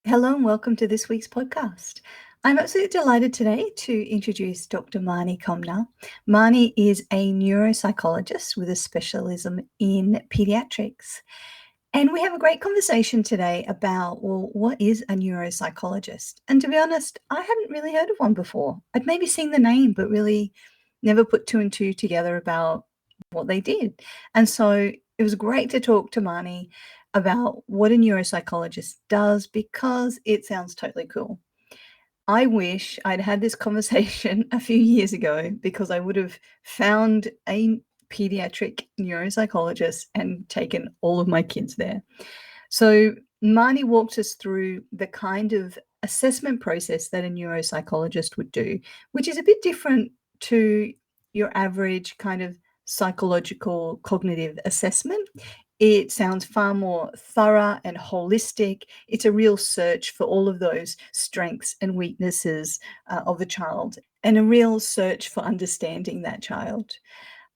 Hello and welcome to this week's podcast. I'm absolutely delighted today to introduce Dr. Marnie Cumner. Marnie is a neuropsychologist with a specialism in pediatrics. And we have a great conversation today about, well, what is a neuropsychologist? And to be honest, I hadn't really heard of one before. I'd maybe seen the name, but really never put two and two together about what they did. And so it was great to talk to Marnie about what a neuropsychologist does because it sounds totally cool. I wish I'd had this conversation a few years ago because I would have found a pediatric neuropsychologist and taken all of my kids there. So Marnie walked us through the kind of assessment process that a neuropsychologist would do, which is a bit different to your average kind of psychological cognitive assessment. It sounds far more thorough and holistic. It's a real search for all of those strengths and weaknesses of a child and a real search for understanding that child.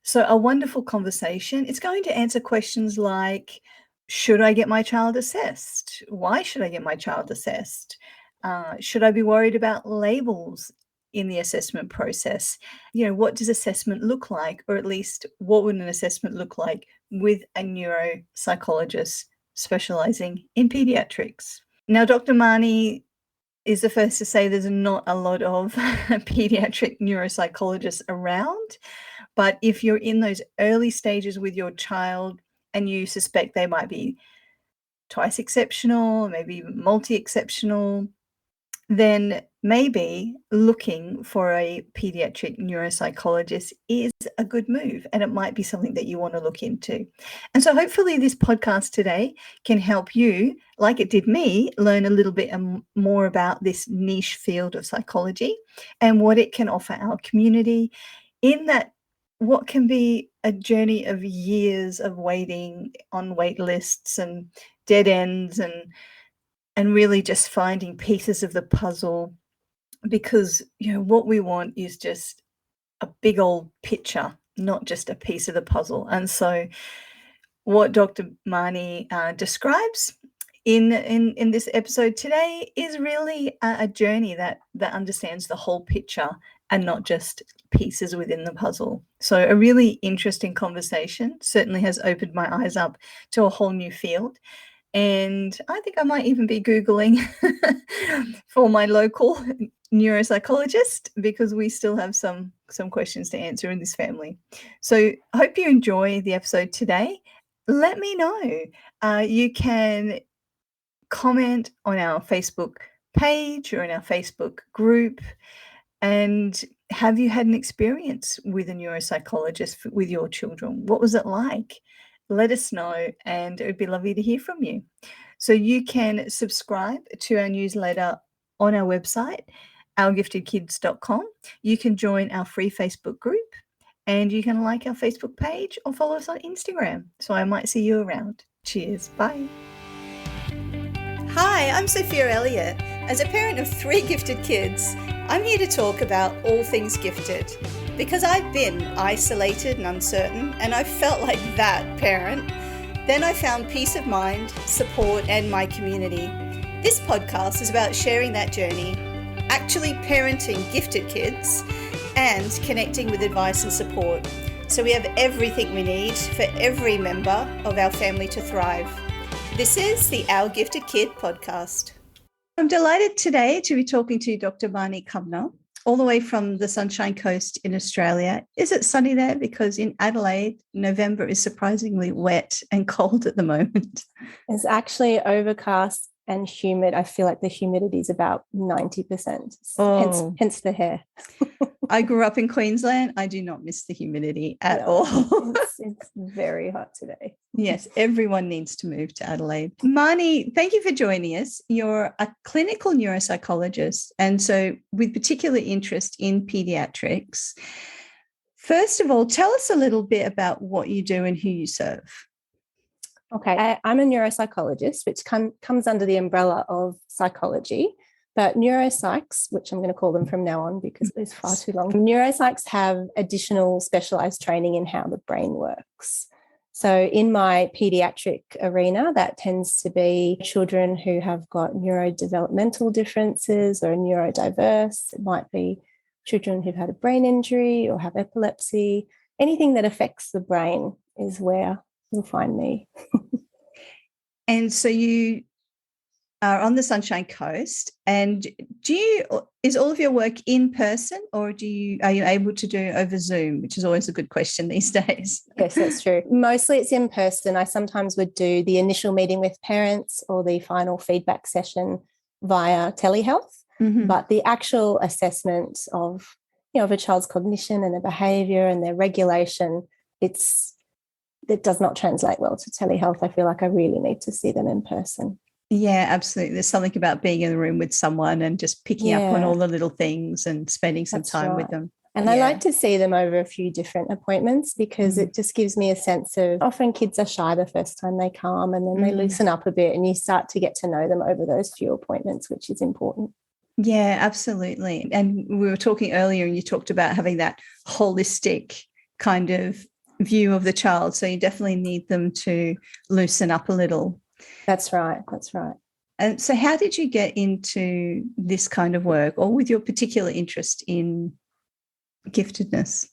So a wonderful conversation. It's going to answer questions like, should I get my child assessed? Why should I get my child assessed? Should I be worried about labels in the assessment process? What does assessment look like? Or at least what would an assessment look like with a neuropsychologist specializing in pediatrics? Now, Dr. Marnie is the first to say there's not a lot of pediatric neuropsychologists around. But if you're in those early stages with your child and you suspect they might be twice exceptional, maybe multi-exceptional, then maybe looking for a pediatric neuropsychologist is a good move, and it might be something that you want to look into. And so hopefully this podcast today can help you, like it did me, learn a little bit more about this niche field of psychology and what it can offer our community in that what can be a journey of years of waiting on wait lists and dead ends and really just finding pieces of the puzzle, because what we want is just a big old picture, not just a piece of the puzzle. And so what Dr. Marnie describes in this episode today is really a journey that understands the whole picture and not just pieces within the puzzle. So a really interesting conversation, certainly has opened my eyes up to a whole new field. And I think I might even be Googling for my local neuropsychologist, because we still have some questions to answer in this family. So I hope you enjoy the episode today. Let me know. You can comment on our Facebook page or in our Facebook group. And have you had an experience with a neuropsychologist with your children? What was it like? Let us know, and it would be lovely to hear from you. So you can subscribe to our newsletter on our website, ourgiftedkids.com. You can join our free Facebook group, and you can like our Facebook page or follow us on Instagram. So I might see you around. Cheers. Bye. Hi, I'm Sophia Elliott. As a parent of 3 gifted kids, I'm here to talk about all things gifted, because I've been isolated and uncertain, and I felt like that parent. Then I found peace of mind, support, and my community. This podcast is about sharing that journey, actually parenting gifted kids, and connecting with advice and support. So we have everything we need for every member of our family to thrive. This is the Our Gifted Kid podcast. I'm delighted today to be talking to Dr. Marnie Cumner, all the way from the Sunshine Coast in Australia. Is it sunny there? Because in Adelaide, November is surprisingly wet and cold at the moment. It's actually overcast and humid. I feel like the humidity is about 90%, hence the hair. I grew up in Queensland. I do not miss the humidity at all. It's very hot today. Yes, everyone needs to move to Adelaide. Marnie, thank you for joining us. You're a clinical neuropsychologist, and so with particular interest in pediatrics. First of all, tell us a little bit about what you do and who you serve. Okay, I'm a neuropsychologist, which comes under the umbrella of psychology, but neuropsychs, which I'm going to call them from now on because it's far too long, neuropsychs have additional specialised training in how the brain works. So in my pediatric arena, that tends to be children who have got neurodevelopmental differences or are neurodiverse. It might be children who've had a brain injury or have epilepsy. Anything that affects the brain is where you'll find me. And so you are on the Sunshine Coast, and is all of your work in person, or are you able to do over Zoom, which is always a good question these days? Yes, that's true. Mostly it's in person. I sometimes would do the initial meeting with parents or the final feedback session via telehealth, but the actual assessment of a child's cognition and their behaviour and their regulation, it does not translate well to telehealth. I feel like I really need to see them in person. Yeah, absolutely. There's something about being in the room with someone and just picking up on all the little things and spending some time with them. And I like to see them over a few different appointments because it just gives me a sense of, often kids are shy the first time they come and then they loosen up a bit and you start to get to know them over those few appointments, which is important. Yeah, absolutely. And we were talking earlier and you talked about having that holistic kind of view of the child. So you definitely need them to loosen up a little. That's right. That's right. And so how did you get into this kind of work, or with your particular interest in giftedness?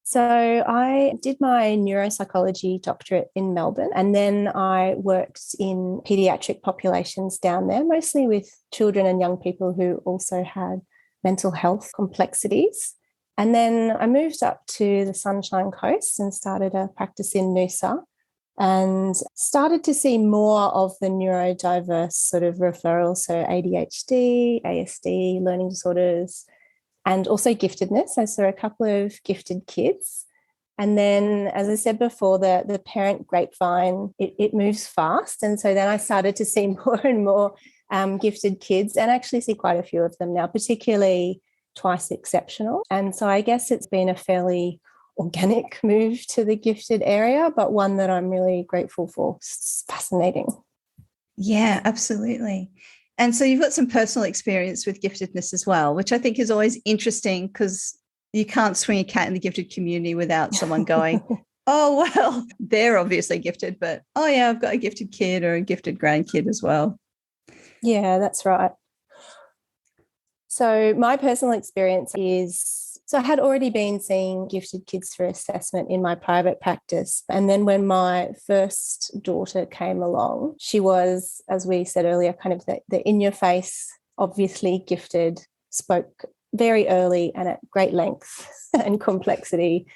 So I did my neuropsychology doctorate in Melbourne, and then I worked in paediatric populations down there, mostly with children and young people who also had mental health complexities. And then I moved up to the Sunshine Coast and started a practice in Noosa, and started to see more of the neurodiverse sort of referrals, so ADHD, ASD, learning disorders, and also giftedness. I saw a couple of gifted kids. And then, as I said before, the parent grapevine, it moves fast. And so then I started to see more and more gifted kids, and actually see quite a few of them now, particularly twice exceptional. And so I guess it's been a fairly organic move to the gifted area, but one that I'm really grateful for. It's fascinating. Yeah, absolutely. And so you've got some personal experience with giftedness as well, which I think is always interesting because you can't swing a cat in the gifted community without someone going, oh, well, they're obviously gifted, but, oh, yeah, I've got a gifted kid or a gifted grandkid as well. Yeah, that's right. So my personal experience is, so I had already been seeing gifted kids for assessment in my private practice. And then when my first daughter came along, she was, as we said earlier, kind of the in-your-face, obviously gifted, spoke very early and at great length and complexity,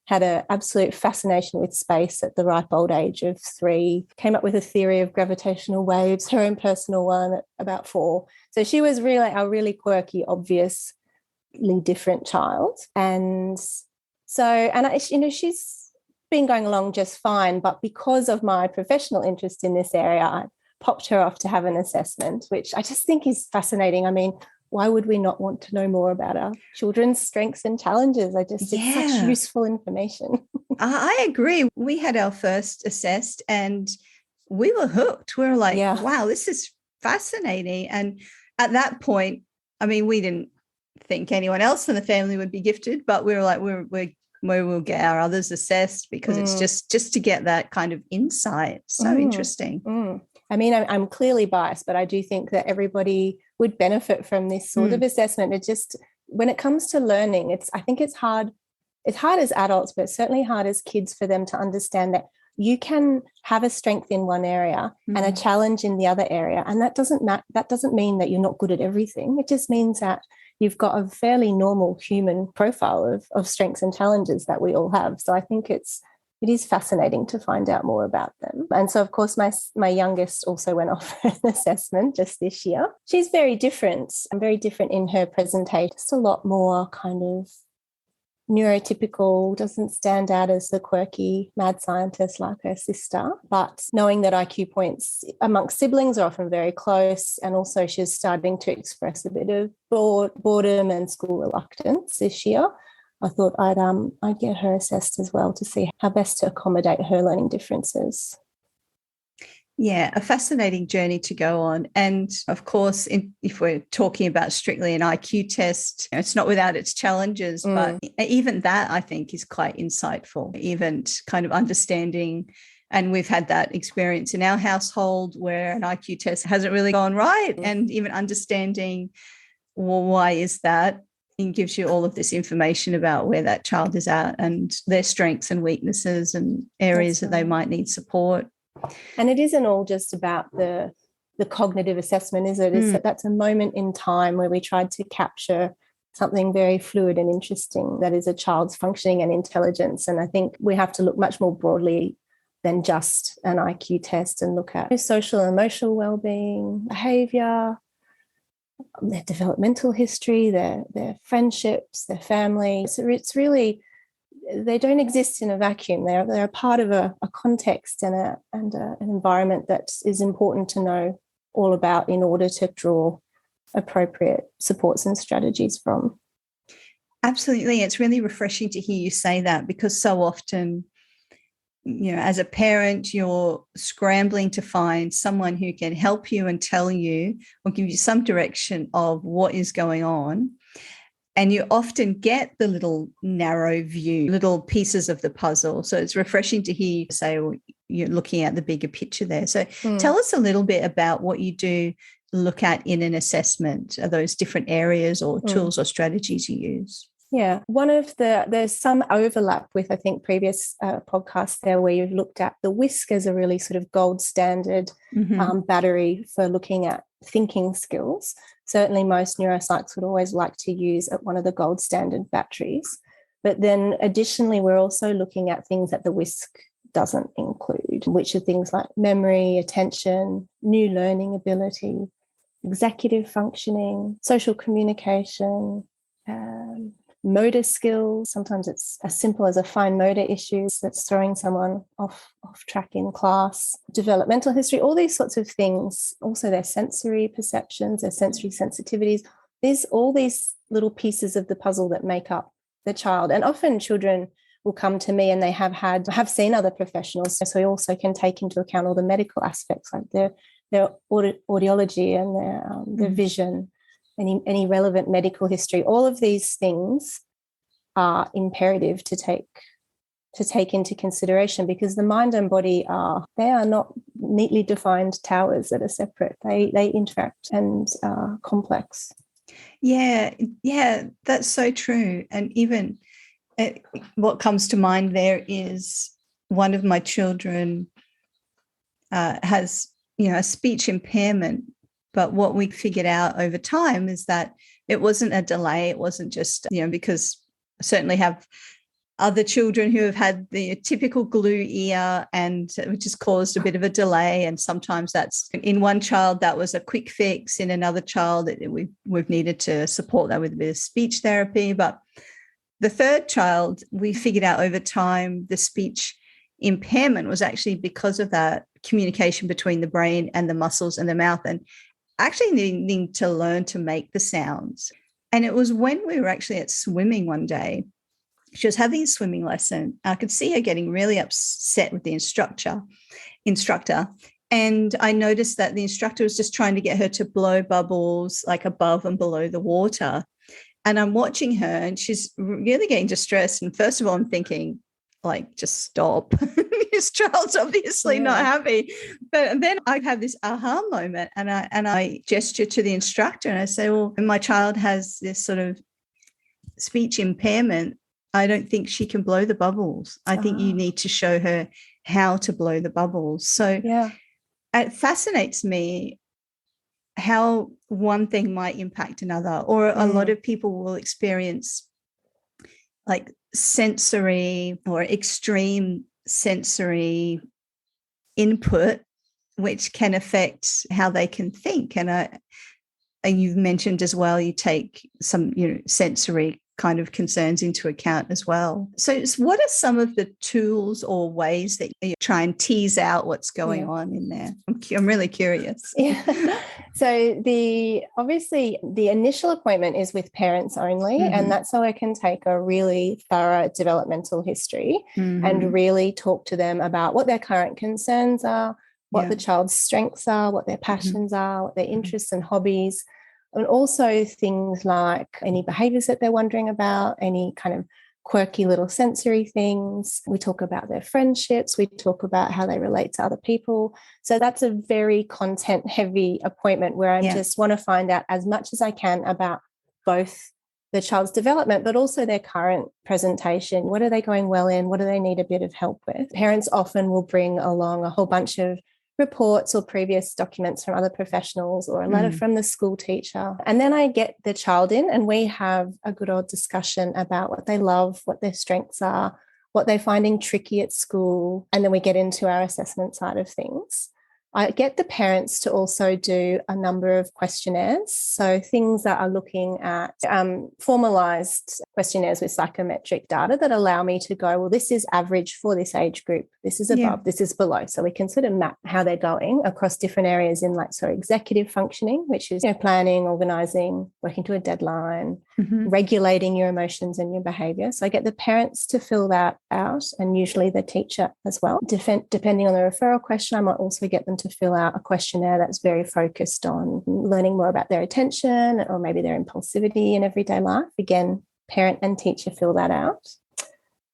had an absolute fascination with space at the ripe old age of 3, came up with a theory of gravitational waves, her own personal one at about 4. So she was really a really quirky, obviously different child. And so, and she's been going along just fine, but because of my professional interest in this area, I popped her off to have an assessment, which I just think is fascinating. I mean, why would we not want to know more about our children's strengths and challenges? It's such useful information. I agree. We had our first assessed and we were hooked. We were like, wow, this is fascinating. And at that point, I mean, we didn't think anyone else in the family would be gifted, but we were like, we will get our others assessed because it's just to get that kind of insight. So interesting. I mean, I'm clearly biased, but I do think that everybody would benefit from this sort of assessment. It just, when it comes to learning, I think it's hard. It's hard as adults, but certainly hard as kids for them to understand that you can have a strength in one area and a challenge in the other area. And that doesn't mean that you're not good at everything. It just means that you've got a fairly normal human profile of strengths and challenges that we all have. So I think it is fascinating to find out more about them. And so, of course, my youngest also went off for an assessment just this year. She's very different in her presentation, just a lot more kind of neurotypical, doesn't stand out as the quirky mad scientist like her sister, but knowing that IQ points amongst siblings are often very close, and also she's starting to express a bit of boredom and school reluctance this year, I thought I'd get her assessed as well to see how best to accommodate her learning differences. Yeah, a fascinating journey to go on. And of course, if we're talking about strictly an IQ test, it's not without its challenges, but even that I think is quite insightful, even kind of understanding. And we've had that experience in our household where an IQ test hasn't really gone right. And even understanding, well, why is that? It gives you all of this information about where that child is at and their strengths and weaknesses and areas that they might need support. And it isn't all just about the cognitive assessment, is it? That's a moment in time where we tried to capture something very fluid and interesting, that is a child's functioning and intelligence. And I think we have to look much more broadly than just an IQ test and look at social and emotional well-being, behaviour, their developmental history, their friendships, their family. So it's really, they don't exist in a vacuum. They're a part of a context and an environment that is important to know all about in order to draw appropriate supports and strategies from. Absolutely. It's really refreshing to hear you say that, because so often, as a parent, you're scrambling to find someone who can help you and tell you or give you some direction of what is going on. And you often get the little narrow view, little pieces of the puzzle. So it's refreshing to hear you say, well, you're looking at the bigger picture there. So tell us a little bit about what you do look at in an assessment. Are those different areas or tools or strategies you use? Yeah, there's some overlap with, I think, previous podcasts there where you've looked at the WISC as a really sort of gold standard battery for looking at thinking skills. Certainly most neuropsychs would always like to use one of the gold standard batteries. But then additionally, we're also looking at things that the WISC doesn't include, which are things like memory, attention, new learning ability, executive functioning, social communication, motor skills. Sometimes it's as simple as a fine motor issue that's throwing someone off track in class, developmental history, all these sorts of things. Also their sensory perceptions, their sensory sensitivities. There's all these little pieces of the puzzle that make up the child. And often children will come to me and they have seen other professionals. So we also can take into account all the medical aspects, like their audiology and their vision, any relevant medical history. All of these things are imperative to take into consideration, because the mind and body are not neatly defined towers that are separate. They interact and are complex. Yeah, that's so true. And even what comes to mind there is one of my children has, a speech impairment. But what we figured out over time is that it wasn't a delay. It wasn't just, because I certainly have other children who have had the typical glue ear, and which has caused a bit of a delay. And sometimes that's in one child that was a quick fix. In another child, we've needed to support that with a bit of speech therapy. But the third child, we figured out over time the speech impairment was actually because of that communication between the brain and the muscles and the mouth, and actually needing to learn to make the sounds. And it was when we were actually at swimming one day, she was having a swimming lesson. I could see her getting really upset with the instructor. And I noticed that the instructor was just trying to get her to blow bubbles like above and below the water. And I'm watching her and she's really getting distressed. And first of all, I'm thinking, just stop. This child's obviously not happy. But then I have this aha moment, and I gesture to the instructor and I say, well, my child has this sort of speech impairment. I don't think she can blow the bubbles. I think you need to show her how to blow the bubbles. So it fascinates me how one thing might impact another, or a lot of people will experience like sensory or extreme sensory input, which can affect how they can think. And you've mentioned as well, you take some sensory kind of concerns into account as well. So what are some of the tools or ways that you try and tease out what's going on in there? I'm really curious. So obviously the initial appointment is with parents only, and that's so I can take a really thorough developmental history and really talk to them about what their current concerns are, what the child's strengths are, what their passions are, what their interests and hobbies, and also things like any behaviours that they're wondering about, any kind of quirky little sensory things. We talk about their friendships. We talk about how they relate to other people. So that's a very content-heavy appointment where I just want to find out as much as I can about both the child's development, but also their current presentation. What are they going well in? What do they need a bit of help with? Parents often will bring along a whole bunch of reports or previous documents from other professionals or a letter from the school teacher. And then I get the child in and we have a good old discussion about what they love, what their strengths are, what they're finding tricky at school. And then we get into our assessment side of things. I get the parents to also do a number of questionnaires. So things that are looking at formalised questionnaires with psychometric data that allow me to go, well, this is average for this age group. This is above, this is below. So we can sort of map how they're going across different areas in executive functioning, which is planning, organising, working to a deadline, regulating your emotions and your behaviour. So I get the parents to fill that out and usually the teacher as well. Depending on the referral question, I might also get them to fill out a questionnaire that's very focused on learning more about their attention or maybe their impulsivity in everyday life. Again, parent and teacher fill that out.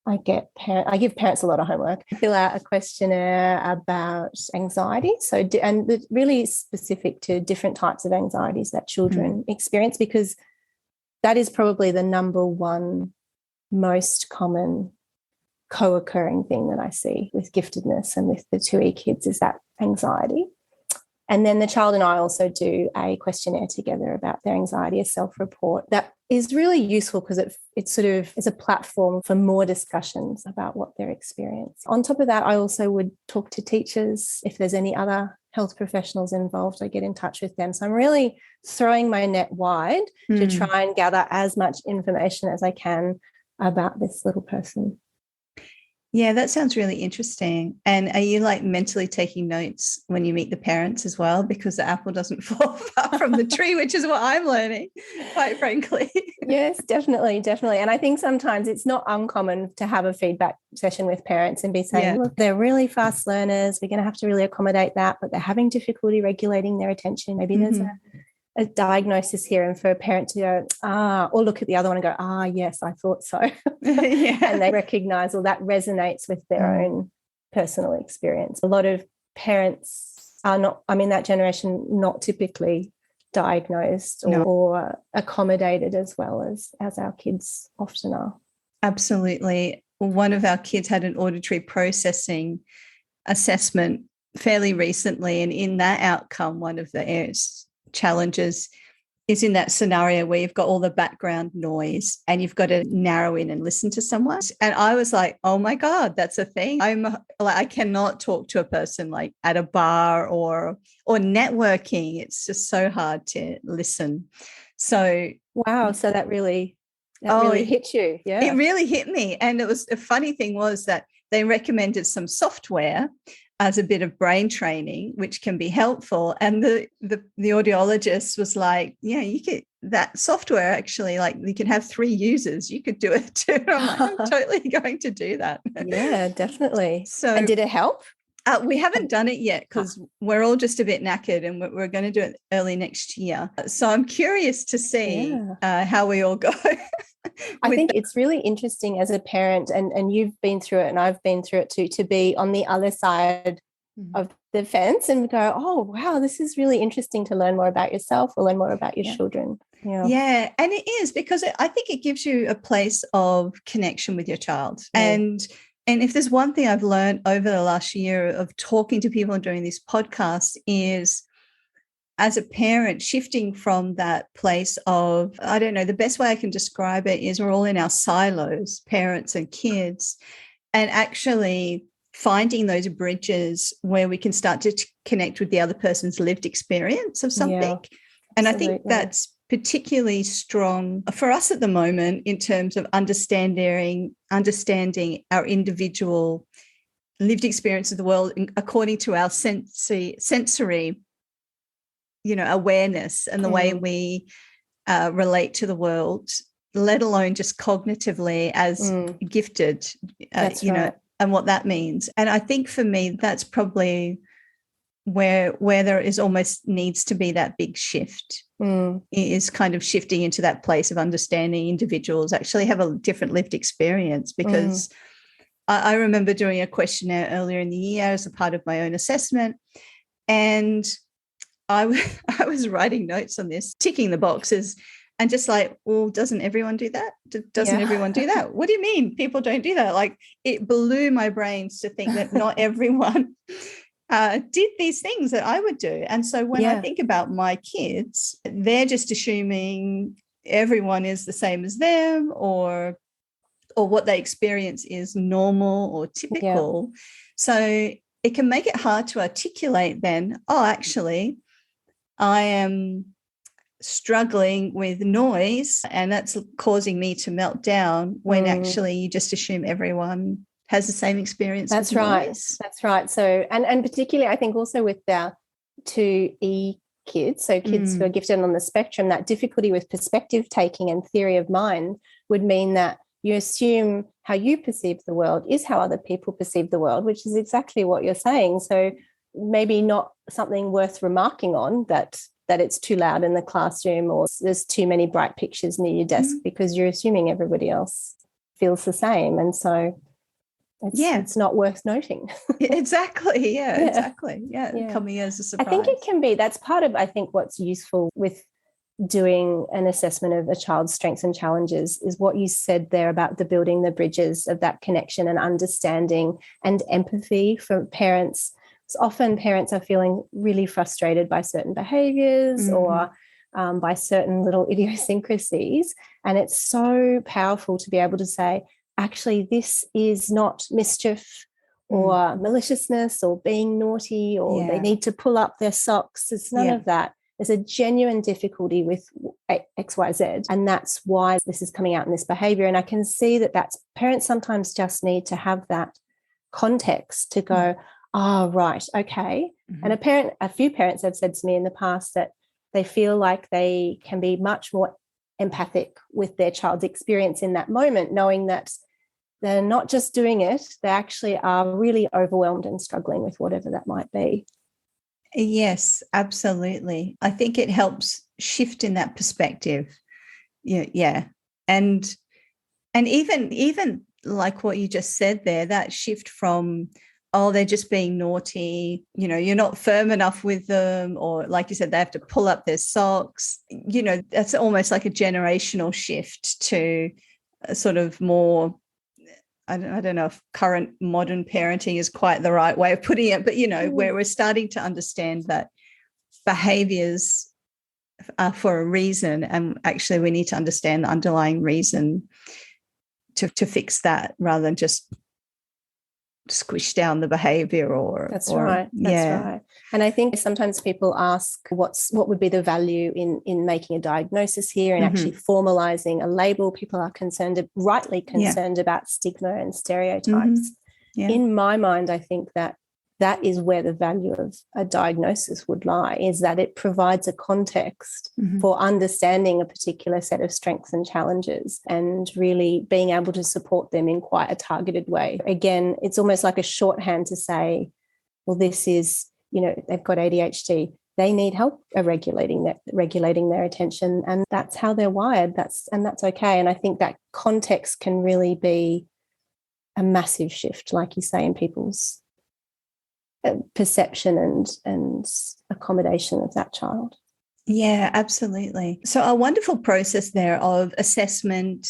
I give parents a lot of homework. Fill out a questionnaire about anxiety. And really specific to different types of anxieties that children experience, because that is probably the number one most common co-occurring thing that I see with giftedness and with the 2E kids is that anxiety. And then the child and I also do a questionnaire together about their anxiety, a self-report that is really useful because it sort of is a platform for more discussions about what they're experiencing. On top of that, I also would talk to teachers. If there's any other health professionals involved, I get in touch with them. So I'm really throwing my net wide to try and gather as much information as I can about this little person. Yeah, that sounds really interesting. And are you mentally taking notes when you meet the parents as well? Because the apple doesn't fall far from the tree, which is what I'm learning, quite frankly. Yes, definitely. And I think sometimes it's not uncommon to have a feedback session with parents and be saying, look, they're really fast learners. We're going to have to really accommodate that, but they're having difficulty regulating their attention. Maybe there's a diagnosis here, and for a parent to go, or look at the other one and go, yes, I thought so. And they recognise, well, that resonates with their own personal experience. A lot of parents are not, that generation, not typically diagnosed or accommodated as well as our kids often are. Absolutely. One of our kids had an auditory processing assessment fairly recently, and in that outcome, one of the challenges is in that scenario where you've got all the background noise and you've got to narrow in and listen to someone. And I was like, oh my God, that's a thing. I cannot talk to a person at a bar or networking. It's just so hard to listen. So wow, so that really hit you. Yeah. It really hit me. And it was a funny thing was that they recommended some software as a bit of brain training, which can be helpful. And the audiologist was like, yeah, you could, that software actually, you can have 3 users. You could do it too. And I'm like, I'm totally going to do that. Yeah, definitely. And did it help? We haven't done it yet because we're all just a bit knackered, and we're going to do it early next year. So I'm curious to see how we all go. I think it's really interesting as a parent, and you've been through it and I've been through it too, to be on the other side of the fence and go, oh, wow, this is really interesting to learn more about yourself or learn more about your children. Yeah, and it is, because I think it gives you a place of connection with your child. And if there's one thing I've learned over the last year of talking to people and doing this podcast is, as a parent, shifting from that place of, I don't know, the best way I can describe it is we're all in our silos, parents and kids, and actually finding those bridges where we can start to connect with the other person's lived experience of something. Yeah, and I think that's particularly strong for us at the moment in terms of understanding our individual lived experience of the world according to our sensory awareness and the way we relate to the world, let alone just cognitively as gifted, That's right. and what that means. And I think for me, that's probably where there is almost needs to be that big shift, is kind of shifting into that place of understanding individuals actually have a different lived experience. Because I remember doing a questionnaire earlier in the year as a part of my own assessment, and I was writing notes on this, ticking the boxes, and just like, well, doesn't everyone do that? Doesn't everyone do that? What do you mean people don't do that? Like, it blew my brains to think that not everyone did these things that I would do. And so when I think about my kids, they're just assuming everyone is the same as them, or what they experience is normal or typical. So it can make it hard to articulate then, oh, actually, I am struggling with noise and that's causing me to melt down, when actually you just assume everyone has the same experience. That's right. Noise. That's right. So, and particularly, I think also with our 2E kids, so kids who are gifted on the spectrum, that difficulty with perspective taking and theory of mind would mean that you assume how you perceive the world is how other people perceive the world, which is exactly what you're saying. So maybe not something worth remarking on, that it's too loud in the classroom, or there's too many bright pictures near your desk, because you're assuming everybody else feels the same. And so it's not worth noting. Exactly. Exactly. Coming as a surprise. I think it can be, that's part of, I think, what's useful with doing an assessment of a child's strengths and challenges is what you said there about the building the bridges of that connection and understanding and empathy for parents. So often parents are feeling really frustrated by certain behaviours or by certain little idiosyncrasies, and it's so powerful to be able to say, actually, this is not mischief or maliciousness or being naughty or they need to pull up their socks. It's none of that. There's a genuine difficulty with X, Y, Z, and that's why this is coming out in this behaviour. And I can see that parents sometimes just need to have that context to go, oh, right, okay. And a few parents have said to me in the past that they feel like they can be much more empathic with their child's experience in that moment, knowing that they're not just doing it, they actually are really overwhelmed and struggling with whatever that might be. Yes, absolutely. I think it helps shift in that perspective. Yeah. And even like what you just said there, that shift from, oh, they're just being naughty, you're not firm enough with them, or like you said, they have to pull up their socks. That's almost like a generational shift to a sort of more, I don't know if current modern parenting is quite the right way of putting it, but, where we're starting to understand that behaviours are for a reason, and actually we need to understand the underlying reason to fix that, rather than just squish down the behaviour That's right. And I think sometimes people ask what would be the value in making a diagnosis here and actually formalising a label. People are rightly concerned about stigma and stereotypes. In my mind, I think that is where the value of a diagnosis would lie, is that it provides a context for understanding a particular set of strengths and challenges and really being able to support them in quite a targeted way. Again, it's almost like a shorthand to say, well, this is, they've got ADHD. They need help regulating their attention, and that's how they're wired. That's okay. And I think that context can really be a massive shift, like you say, in people's perception and accommodation of that child. Yeah, absolutely. So a wonderful process there of assessment,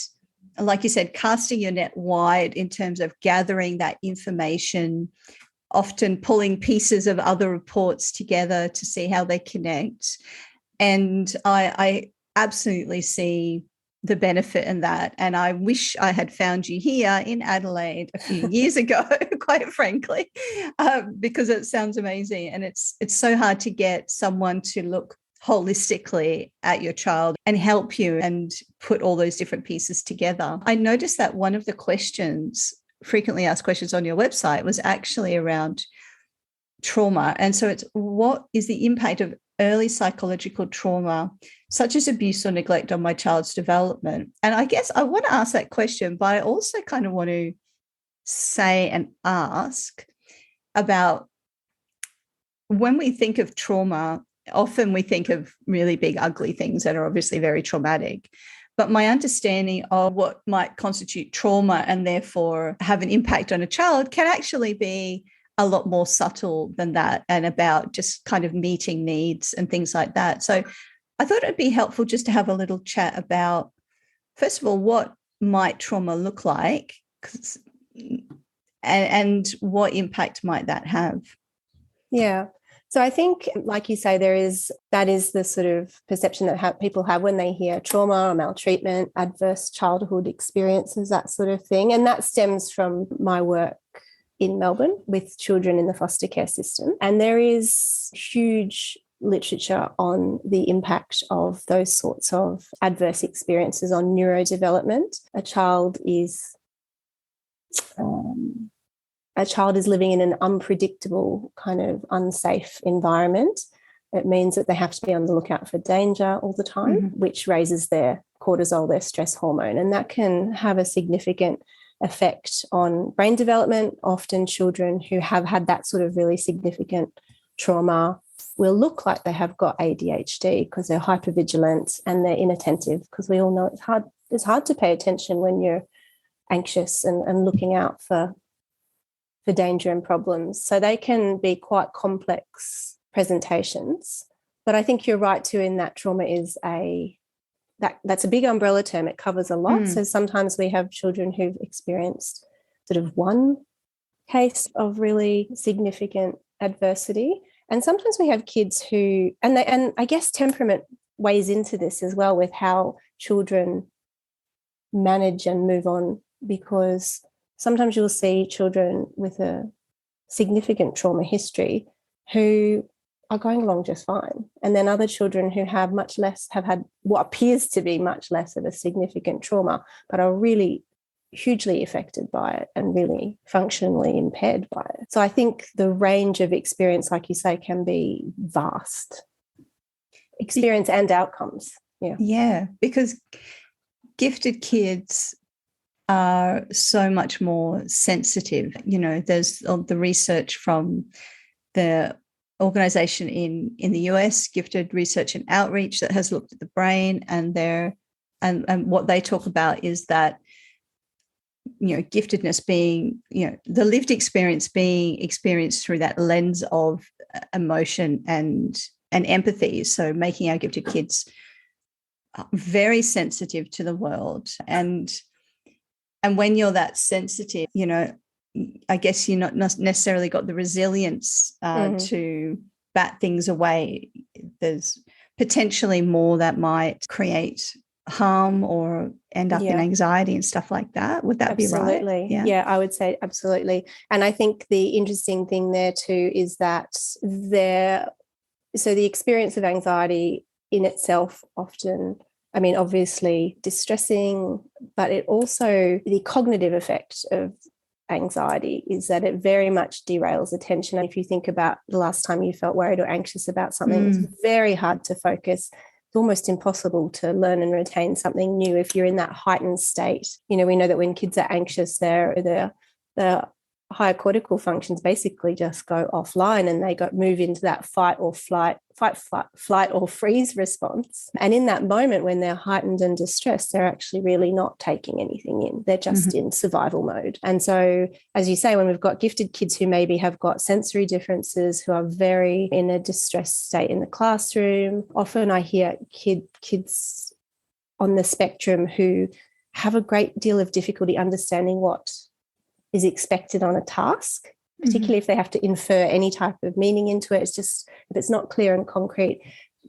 like you said, casting your net wide in terms of gathering that information, often pulling pieces of other reports together to see how they connect. And I absolutely see the benefit in that. And I wish I had found you here in Adelaide a few years ago, quite frankly, because it sounds amazing. And it's so hard to get someone to look holistically at your child and help you and put all those different pieces together. I noticed that one of the frequently asked questions on your website was actually around trauma. And so it's, what is the impact of early psychological trauma, such as abuse or neglect, on my child's development? And I guess I want to ask that question, but I also kind of want to say and ask about when we think of trauma, often we think of really big, ugly things that are obviously very traumatic. But my understanding of what might constitute trauma and therefore have an impact on a child can actually be a lot more subtle than that, and about just kind of meeting needs and things like that. So I thought it'd be helpful just to have a little chat about, first of all, what might trauma look like, and what impact might that have? Yeah. So I think, like you say, that is the sort of perception that people have when they hear trauma or maltreatment, adverse childhood experiences, that sort of thing. And that stems from my work in Melbourne with children in the foster care system. And there is huge literature on the impact of those sorts of adverse experiences on neurodevelopment. A child is living in an unpredictable, kind of unsafe environment. It means that they have to be on the lookout for danger all the time, which raises their cortisol, their stress hormone, and that can have a significant effect on brain development. Often children who have had that sort of really significant trauma will look like they have got ADHD because they're hypervigilant and they're inattentive, because we all know it's hard to pay attention when you're anxious and looking out for danger and problems. So they can be quite complex presentations. But I think you're right too, in that trauma is that's a big umbrella term. It covers a lot. So sometimes we have children who've experienced sort of one case of really significant adversity. And sometimes we have kids who, and I guess temperament weighs into this as well, with how children manage and move on, because sometimes you'll see children with a significant trauma history who are going along just fine. And then other children who have had what appears to be much less of a significant trauma, but are really hugely affected by it and really functionally impaired by it. So I think the range of experience, like you say, can be vast. Experience and outcomes. Yeah, because gifted kids are so much more sensitive. There's the research from the organization in the US, Gifted Research and Outreach, that has looked at the brain, and what they talk about is that giftedness being the lived experience being experienced through that lens of emotion and empathy. So making our gifted kids very sensitive to the world, and when you're that sensitive, I guess you're not necessarily got the resilience to bat things away. There's potentially more that might create harm or end up in anxiety and stuff like that. Would that be right? Absolutely. Yeah, I would say absolutely. And I think the interesting thing there too is that the experience of anxiety in itself often, obviously distressing, but it also, the cognitive effect of anxiety is that it very much derails attention. And if you think about the last time you felt worried or anxious about something, it's very hard to focus. It's almost impossible to learn and retain something new if you're in that heightened state. We know that when kids are anxious, the higher cortical functions basically just go offline, and they move into that fight, flight or freeze response. And in that moment when they're heightened and distressed, they're actually really not taking anything in. They're just in survival mode. And so, as you say, when we've got gifted kids who maybe have got sensory differences, who are very in a distressed state in the classroom, often I hear kids on the spectrum who have a great deal of difficulty understanding what is expected on a task, particularly if they have to infer any type of meaning into it. It's just, if it's not clear and concrete,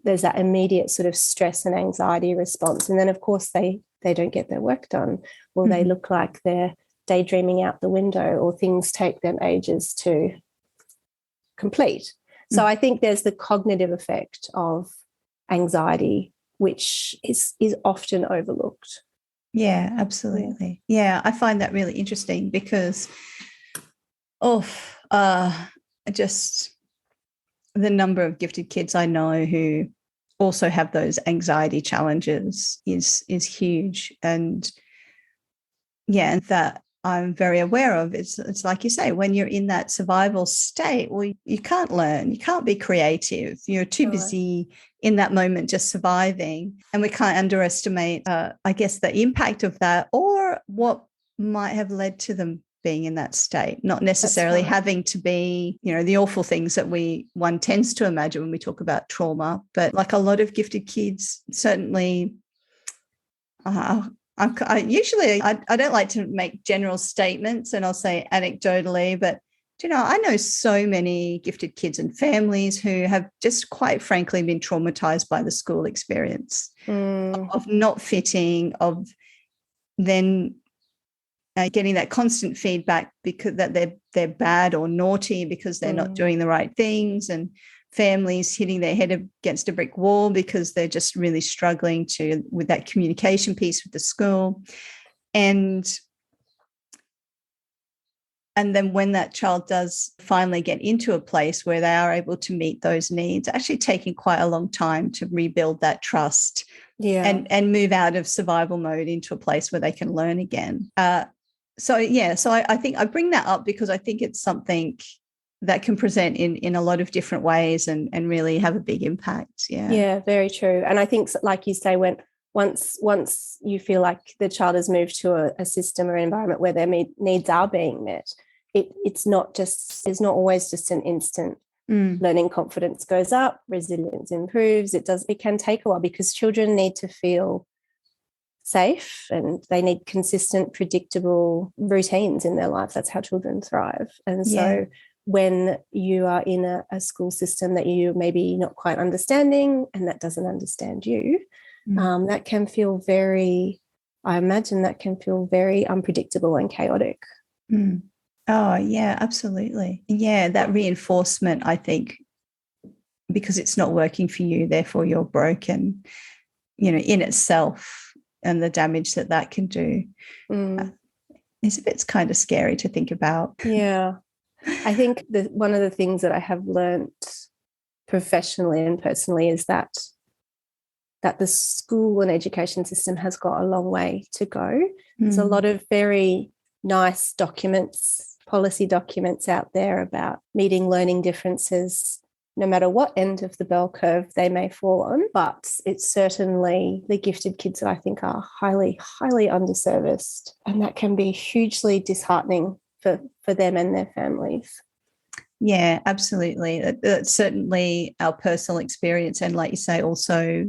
there's that immediate sort of stress and anxiety response. And then, of course, they don't get their work done, or they look like they're daydreaming out the window, or things take them ages to complete. So I think there's the cognitive effect of anxiety, which is often overlooked. Yeah, absolutely. Yeah, I find that really interesting because just the number of gifted kids I know who also have those anxiety challenges is huge. And that I'm very aware of. It's like you say, when you're in that survival state, well, you can't learn, you can't be creative. You're too busy in that moment just surviving. And we can't underestimate, I guess, the impact of that or what might have led to them being in that state, not necessarily having to be, the awful things that one tends to imagine when we talk about trauma. But like a lot of gifted kids, certainly, I usually don't like to make general statements, and I'll say anecdotally, but I know so many gifted kids and families who have just quite frankly been traumatized by the school experience of not fitting, of then getting that constant feedback because that they're bad or naughty because they're not doing the right things, and families hitting their head against a brick wall because they're just really struggling with that communication piece with the school. And then when that child does finally get into a place where they are able to meet those needs, actually taking quite a long time to rebuild that trust and move out of survival mode into a place where they can learn again. So I think I bring that up because I think it's something that can present in a lot of different ways and really have a big impact. Yeah, very true. And I think, like you say, once you feel like the child has moved to a system or an environment where their needs are being met, it's not always just an instant learning confidence goes up, resilience improves. It can take a while because children need to feel safe and they need consistent, predictable routines in their lives. That's how children thrive. And so when you are in a school system that you maybe not quite understanding and that doesn't understand you, that can feel very unpredictable and chaotic. Oh, yeah, absolutely. Yeah, that reinforcement, I think, because it's not working for you, therefore you're broken, in itself, and the damage that can do. It's kind of scary to think about. Yeah. I think one of the things that I have learnt professionally and personally is that the school and education system has got a long way to go. There's a lot of very nice policy documents out there about meeting learning differences, no matter what end of the bell curve they may fall on. But it's certainly the gifted kids that I think are highly, highly underserviced, and that can be hugely disheartening for them and their families. Yeah, absolutely. That's certainly our personal experience. And like you say, also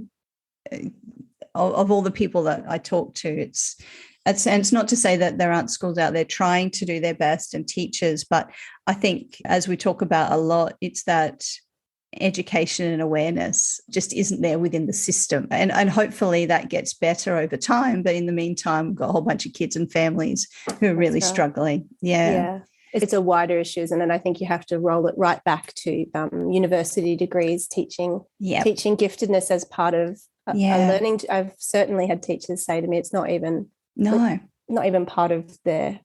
of all the people that I talk to, and it's not to say that there aren't schools out there trying to do their best and teachers, but I think as we talk about a lot, it's that education and awareness just isn't there within the system. And hopefully that gets better over time. But in the meantime, we've got a whole bunch of kids and families who are really struggling. Yeah. It's a wider issue, isn't it? And I think you have to roll it right back to university degrees, teaching giftedness as part of a learning. I've certainly had teachers say to me, it's not even part of their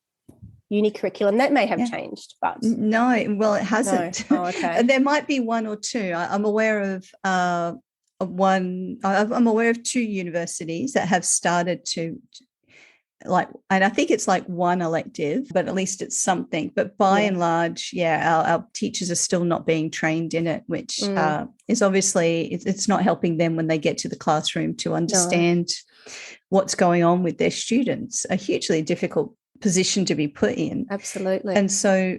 uni curriculum. That may have changed, but no, well, it hasn't. No. Oh, okay. There might be one or two. I'm aware of one. I'm aware of two universities that have started to and I think it's like one elective, but at least it's something. But by and large, our teachers are still not being trained in it, which is obviously it's not helping them when they get to the classroom to understand what's going on with their students. A hugely difficult position to be put in. Absolutely. And so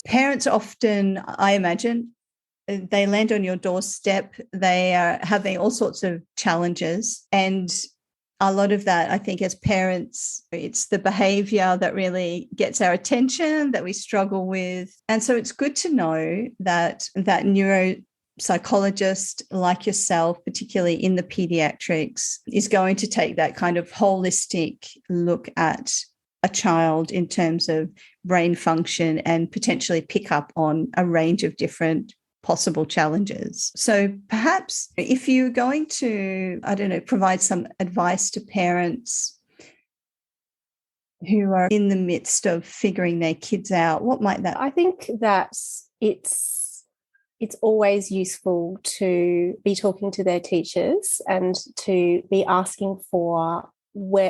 parents often, I imagine, they land on your doorstep. They are having all sorts of challenges, and a lot of that, I think, as parents, it's the behaviour that really gets our attention, that we struggle with. And so it's good to know that neuropsychologist like yourself, particularly in the paediatrics, is going to take that kind of holistic look at a child in terms of brain function and potentially pick up on a range of different possible challenges. So perhaps if you're going to, provide some advice to parents who are in the midst of figuring their kids out, what might that? I think that it's always useful to be talking to their teachers and to be asking for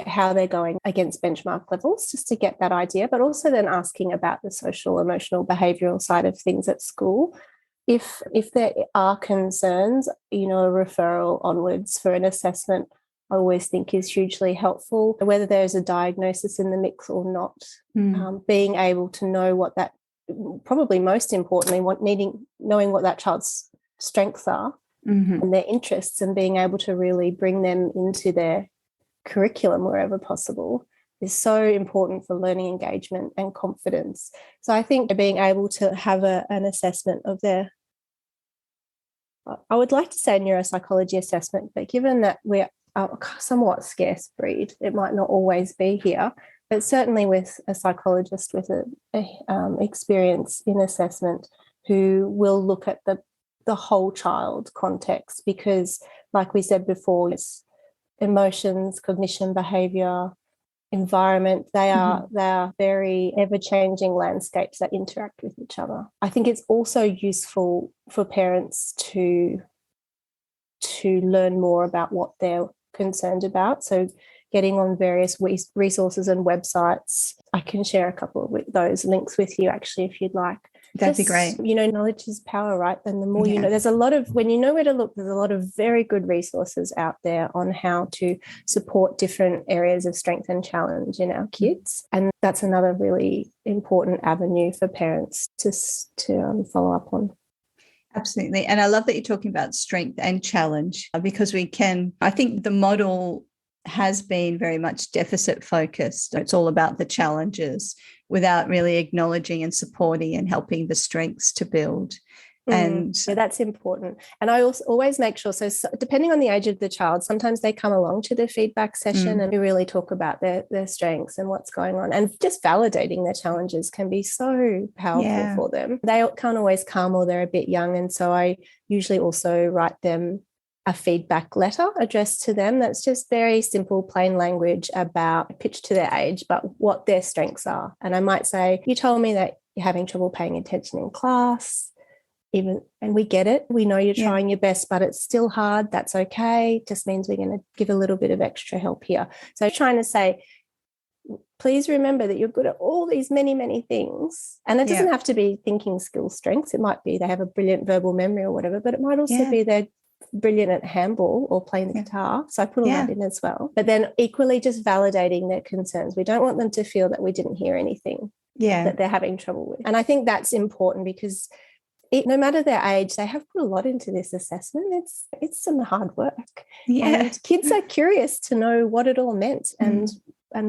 how they're going against benchmark levels, just to get that idea, but also then asking about the social, emotional, behavioural side of things at school. If there are concerns, a referral onwards for an assessment, I always think is hugely helpful, whether there's a diagnosis in the mix or not. Being able to know what that, probably most importantly, knowing what that child's strengths are and their interests, and being able to really bring them into their curriculum wherever possible is so important for learning engagement and confidence. So I think being able to have an assessment of their, I would like to say neuropsychology assessment, but given that we're a somewhat scarce breed, it might not always be here, but certainly with a psychologist with experience in assessment who will look at the whole child context, because like we said before, it's emotions, cognition, behaviour, environment, they are very ever-changing landscapes that interact with each other. I think it's also useful for parents to learn more about what they're concerned about. So getting on various resources and websites. I can share a couple of those links with you actually if you'd like. That'd be great. Knowledge is power, right? And the more you know, there's a lot of, when you know where to look, there's a lot of very good resources out there on how to support different areas of strength and challenge in our kids. And that's another really important avenue for parents to follow up on. Absolutely. And I love that you're talking about strength and challenge, because I think the model has been very much deficit focused. It's all about the challenges without really acknowledging and supporting and helping the strengths to build. And that's important. And I also always make sure, so depending on the age of the child, sometimes they come along to the feedback session and we really talk about their strengths and what's going on, and just validating their challenges can be so powerful for them. They can't always come, or they're a bit young, and so I usually also write them a feedback letter addressed to them that's just very simple, plain language about, pitched to their age, but what their strengths are. And I might say, you told me that you're having trouble paying attention in class, and we get it. We know you're trying your best, but it's still hard. That's okay. Just means we're going to give a little bit of extra help here. So trying to say, please remember that you're good at all these many, many things. And it doesn't have to be thinking skill strengths. It might be they have a brilliant verbal memory or whatever, but it might also be they're brilliant at handball or playing the guitar. So I put all that in as well. But then equally just validating their concerns. We don't want them to feel that we didn't hear anything that they're having trouble with. And I think that's important because no matter their age, they have put a lot into this assessment. It's some hard work. And kids are curious to know what it all meant and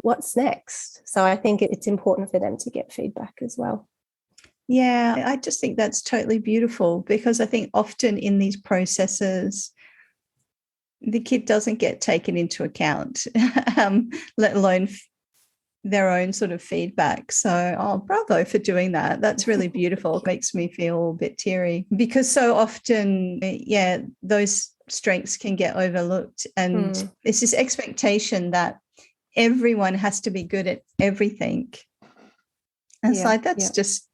what's next. So I think it's important for them to get feedback as well. Yeah, I just think that's totally beautiful, because I think often in these processes, the kid doesn't get taken into account, let alone their own sort of feedback. So, bravo for doing that. That's really beautiful. It makes me feel a bit teary, because so often, those strengths can get overlooked. And it's this expectation that everyone has to be good at everything. And it's like, that's just,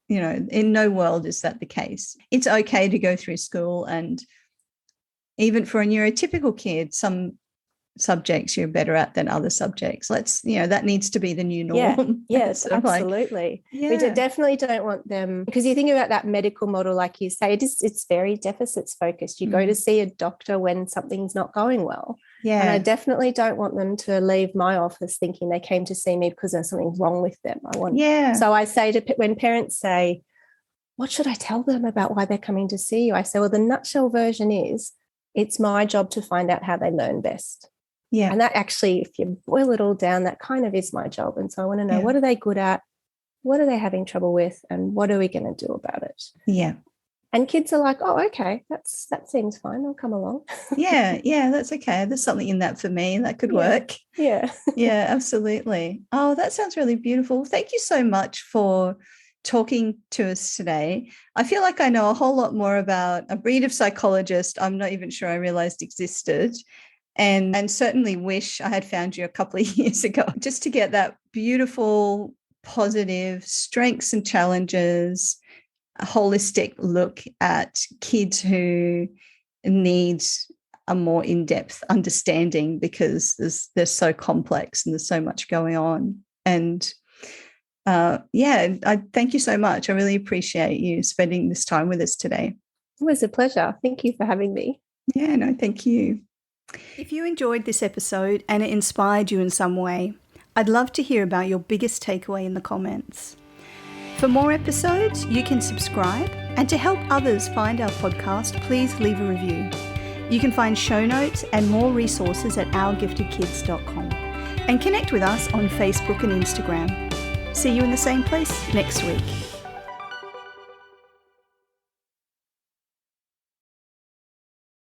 in no world is that the case. It's okay to go through school, and even for a neurotypical kid, some subjects you're better at than other subjects. That needs to be the new norm. Yes, absolutely. We definitely don't want them, because you think about that medical model, like you say, it's very deficits focused. You go to see a doctor when something's not going well. And I definitely don't want them to leave my office thinking they came to see me because there's something wrong with them. So I say when parents say, what should I tell them about why they're coming to see you? I say, well, the nutshell version is, it's my job to find out how they learn best. And that actually, if you boil it all down, that kind of is my job. And so I want to know, what are they good at? What are they having trouble with? And what are we going to do about it? And kids are like, oh, okay, that seems fine. I'll come along. That's okay. There's something in that for me. That could work. Yeah, absolutely. Oh, that sounds really beautiful. Thank you so much for talking to us today. I feel like I know a whole lot more about a breed of psychologist I'm not even sure I realized existed. And certainly wish I had found you a couple of years ago, just to get that beautiful, positive strengths and challenges, a holistic look at kids who need a more in-depth understanding, because they're so complex and there's so much going on. And I thank you so much. I really appreciate you spending this time with us today. It was a pleasure. Thank you for having me. Yeah, no, thank you. If you enjoyed this episode and it inspired you in some way, I'd love to hear about your biggest takeaway in the comments. For more episodes, you can subscribe, and to help others find our podcast, please leave a review. You can find show notes and more resources at ourgiftedkids.com, and connect with us on Facebook and Instagram. See you in the same place next week.